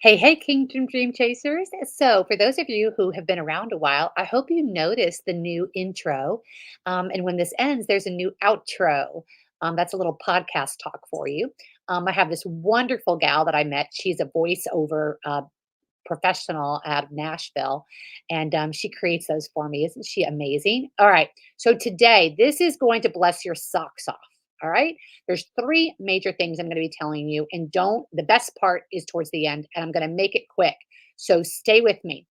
Hey, hey, Kingdom Dream Chasers. So, for those of you who have been around a while, I hope you noticed the new intro. And when this ends, there's a new outro. That's a little podcast talk for you. I have this wonderful gal that I met. She's a voiceover professional out of Nashville, and she creates those for me. Isn't she amazing? All right. So today, this is going to bless your socks off. All right. There's three major things I'm going to be telling you, and don't. The best part is towards the end, and I'm going to make it quick. So stay with me.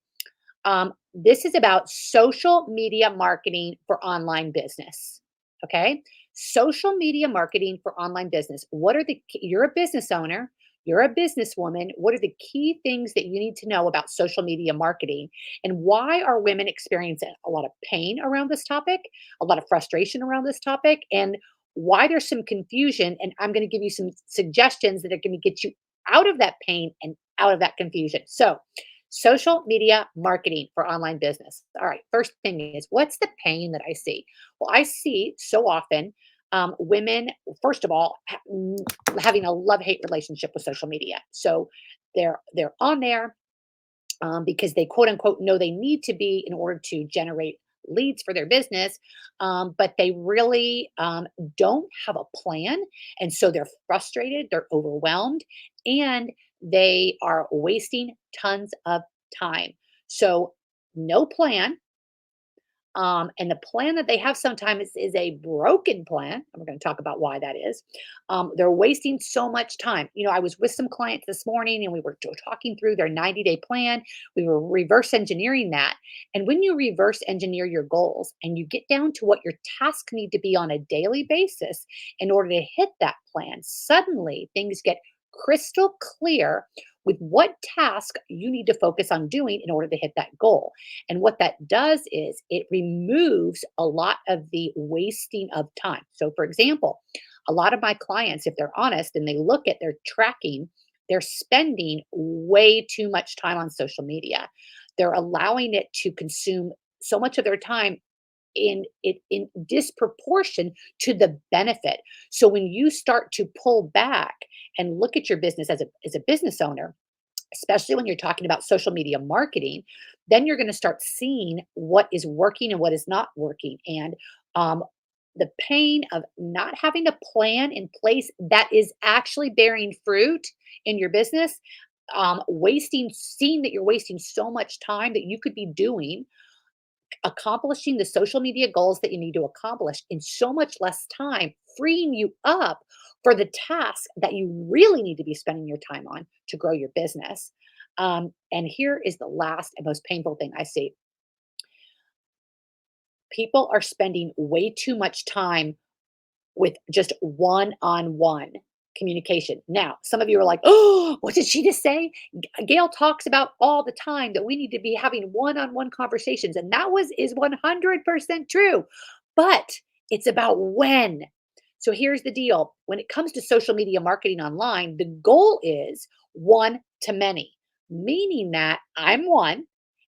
This is about social media marketing for online business. Okay. Social media marketing for online business. What are you're a business owner, you're a businesswoman. What are the key things that you need to know about social media marketing? And why are women experiencing a lot of pain around this topic, a lot of frustration around this topic, and why there's some confusion? And I'm going to give you some suggestions that are going to get you out of that pain and out of that confusion. So, social media marketing for online business. All right, first thing is what's the pain that I see? Well, I see so often women, first of all, having a love hate relationship with social media. So they're on there because they quote unquote know they need to be in order to generate leads for their business, but they really don't have a plan. And so they're frustrated, they're overwhelmed, and they are wasting tons of time. So, no plan, and the plan that they have sometimes is a broken plan. And we're going to talk about why that is. They're wasting so much time. I was with some clients this morning and we were talking through their 90-day plan. We were reverse engineering that. And when you reverse engineer your goals and you get down to what your tasks need to be on a daily basis in order to hit that plan, suddenly things get crystal clear with what task you need to focus on doing in order to hit that goal. And what that does is it removes a lot of the wasting of time. So, for example, a lot of my clients, if they're honest and they look at their tracking, they're spending way too much time on social media. They're allowing it to consume so much of their time in disproportion to the benefit. So when you start to pull back and look at your business as a business owner, especially when you're talking about social media marketing, then you're going to start seeing what is working and what is not working. And um, the pain of not having a plan in place that is actually bearing fruit in your business, seeing that you're wasting so much time that you could be doing accomplishing the social media goals that you need to accomplish in so much less time, freeing you up for the task that you really need to be spending your time on to grow your business. And here is the last and most painful thing I see: people are spending way too much time with just one on one communication. Now, some of you are like, oh, what did she just say? Gail talks about all the time that we need to be having one on one conversations. And that is 100% true. But it's about when. So here's the deal: when it comes to social media marketing online, the goal is one to many, meaning that I'm one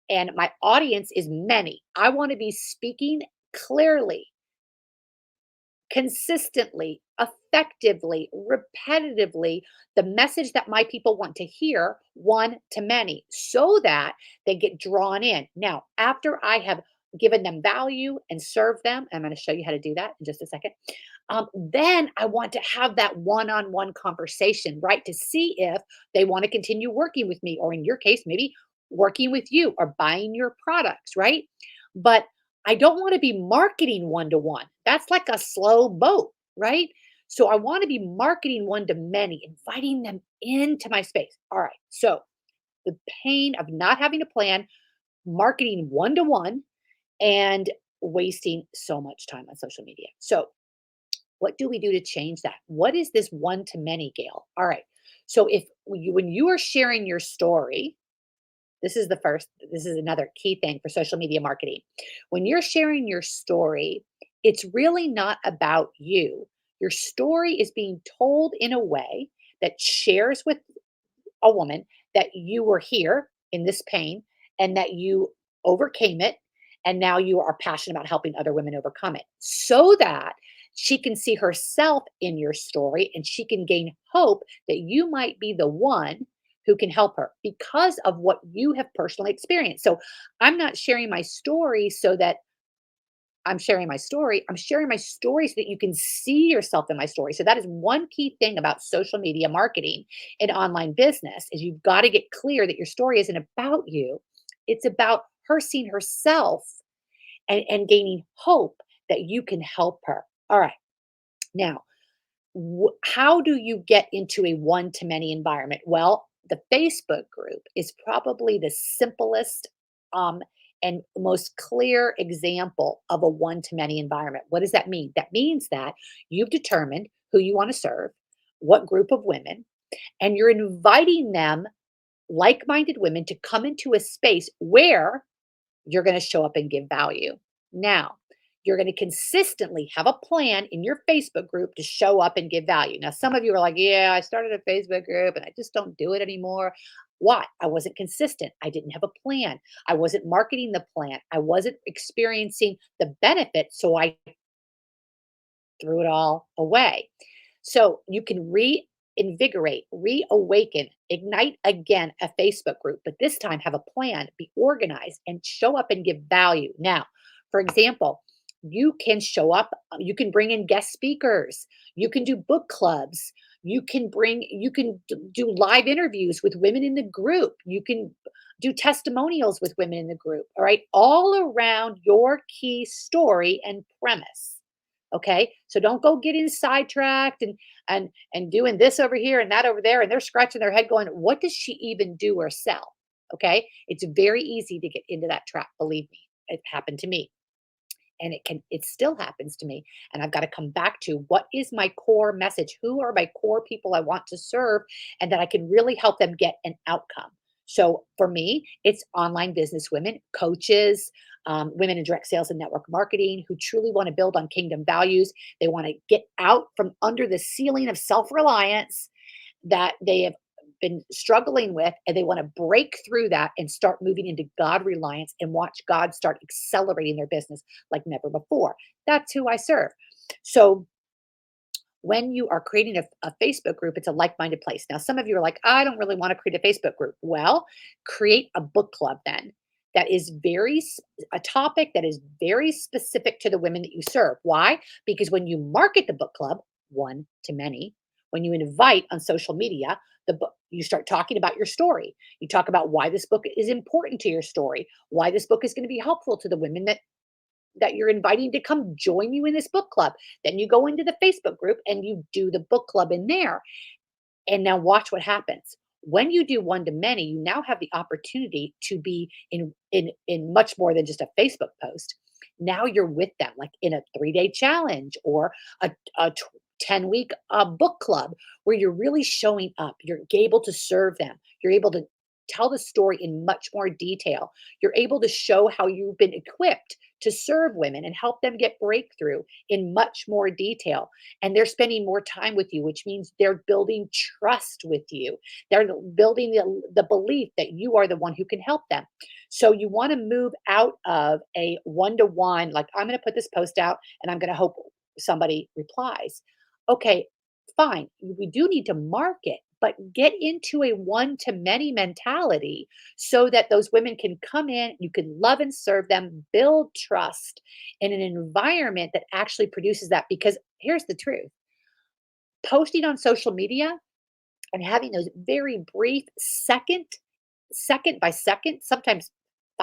and my audience is many. I want to be speaking clearly, consistently, effectively, repetitively, the message that my people want to hear, one to many, so that they get drawn in. Now, after I have given them value and served them, I'm going to show you how to do that in just a second. Then I want to have that one on one conversation, right? To see if they want to continue working with me, or in your case, maybe working with you or buying your products, right? But I don't want to be marketing one to one. That's like a slow boat, right? So I want to be marketing one to many, inviting them into my space. All right. So the pain of not having a plan, marketing one to one, and wasting so much time on social media. So, what do we do to change that? What is this one to many, Gail? All right. So, when you are sharing your story, this is another key thing for social media marketing. When you're sharing your story, it's really not about you. Your story is being told in a way that shares with a woman that you were here in this pain and that you overcame it. And now you are passionate about helping other women overcome it, so that she can see herself in your story and she can gain hope that you might be the one who can help her because of what you have personally experienced. So I'm not sharing my story so that I'm sharing my story. I'm sharing my story so that you can see yourself in my story. So that is one key thing about social media marketing and online business is you've got to get clear that your story isn't about you. It's about her seeing herself and gaining hope that you can help her. All right. Now, how do you get into a one to many environment? Well, the Facebook group is probably the simplest um, and most clear example of a one to many environment. What does that mean? That means that you've determined who you want to serve, what group of women, and you're inviting them, like minded women, to come into a space where you're going to show up and give value. Now, you're going to consistently have a plan in your Facebook group to show up and give value. Now, some of you are like, yeah, I started a Facebook group and I just don't do it anymore. Why? I wasn't consistent. I didn't have a plan. I wasn't marketing the plan. I wasn't experiencing the benefits. So I threw it all away. So you can reinvigorate, reawaken, ignite again a Facebook group, but this time have a plan, be organized, and show up and give value. Now, for example, you can show up, you can bring in guest speakers, you can do book clubs, you can do live interviews with women in the group, you can do testimonials with women in the group, all right, all around your key story and premise. Okay, so don't go getting sidetracked and doing this over here and that over there, and they're scratching their head going, "What does she even do or sell?" Okay, it's very easy to get into that trap. Believe me, it happened to me and it still happens to me, and I've got to come back to what is my core message, who are my core people I want to serve, and that I can really help them get an outcome. So for me, it's online business women, coaches, women in direct sales and network marketing who truly want to build on kingdom values. They want to get out from under the ceiling of self-reliance that they have been struggling with, and they want to break through that and start moving into God reliance and watch God start accelerating their business like never before. That's who I serve. So when you are creating a Facebook group, it's a like-minded place. Now, some of you are like, I don't really want to create a Facebook group. Well, create a book club then that is a topic that is very specific to the women that you serve. Why? Because when you market the book club, one to many, when you invite on social media, the book, you start talking about your story. You talk about why this book is important to your story, why this book is going to be helpful to the women that you're inviting to come join you in this book club. Then you go into the Facebook group and you do the book club in there. And now watch what happens. When you do one to many, you now have the opportunity to be in much more than just a Facebook post. Now you're with them, like in a 3-day challenge or a 10-week book club where you're really showing up. You're able to serve them. You're able to tell the story in much more detail. You're able to show how you've been equipped to serve women and help them get breakthrough in much more detail, and they're spending more time with you, which means they're building trust with you. They're building the belief that you are the one who can help them. So you want to move out of a one to one, like, I'm going to put this post out and I'm going to hope somebody replies. Okay, fine. We do need to market, but get into a one to many mentality so that those women can come in, you can love and serve them, build trust in an environment that actually produces that. Because here's the truth, posting on social media and having those very brief second by second, sometimes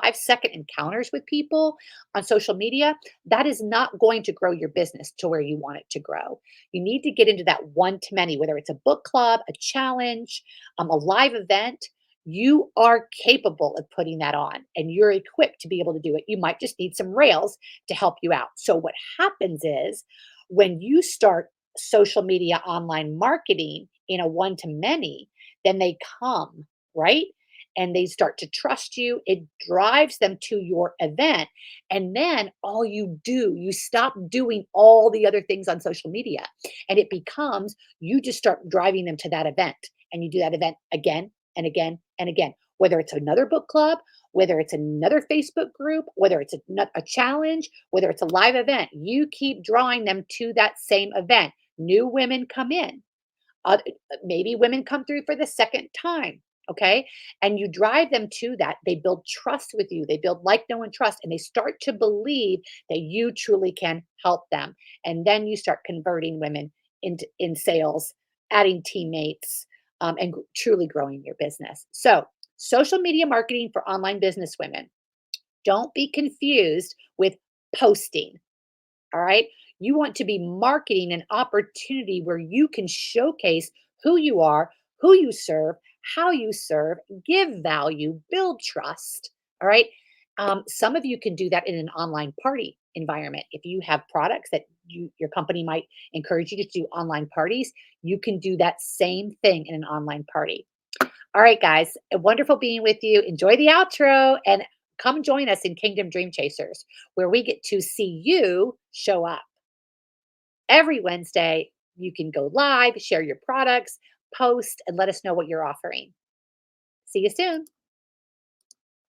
5-second encounters with people on social media, that is not going to grow your business to where you want it to grow. You need to get into that one to many, whether it's a book club, a challenge, a live event. You are capable of putting that on and you're equipped to be able to do it. You might just need some rails to help you out. So, what happens is when you start social media online marketing in a one to many, then they come, right? And they start to trust you. It drives them to your event. And then all you do, you stop doing all the other things on social media. And it becomes you just start driving them to that event. And you do that event again and again and again, whether it's another book club, whether it's another Facebook group, whether it's a challenge, whether it's a live event, you keep drawing them to that same event. New women come in. Maybe women come through for the second time. Okay. And you drive them to that. They build trust with you. They build like, know, and trust, and they start to believe that you truly can help them. And then you start converting women into in sales, adding teammates, and truly growing your business. So, social media marketing for online business women. Don't be confused with posting. All right. You want to be marketing an opportunity where you can showcase who you are, who you serve, how you serve, give value, build trust. All right. Some of you can do that in an online party environment. If you have products that your company might encourage you to do online parties, you can do that same thing in an online party. All right, guys, wonderful being with you. Enjoy the outro and come join us in Kingdom Dream Chasers, where we get to see you show up. Every Wednesday, you can go live, share your products, post, and let us know what you're offering. See you soon.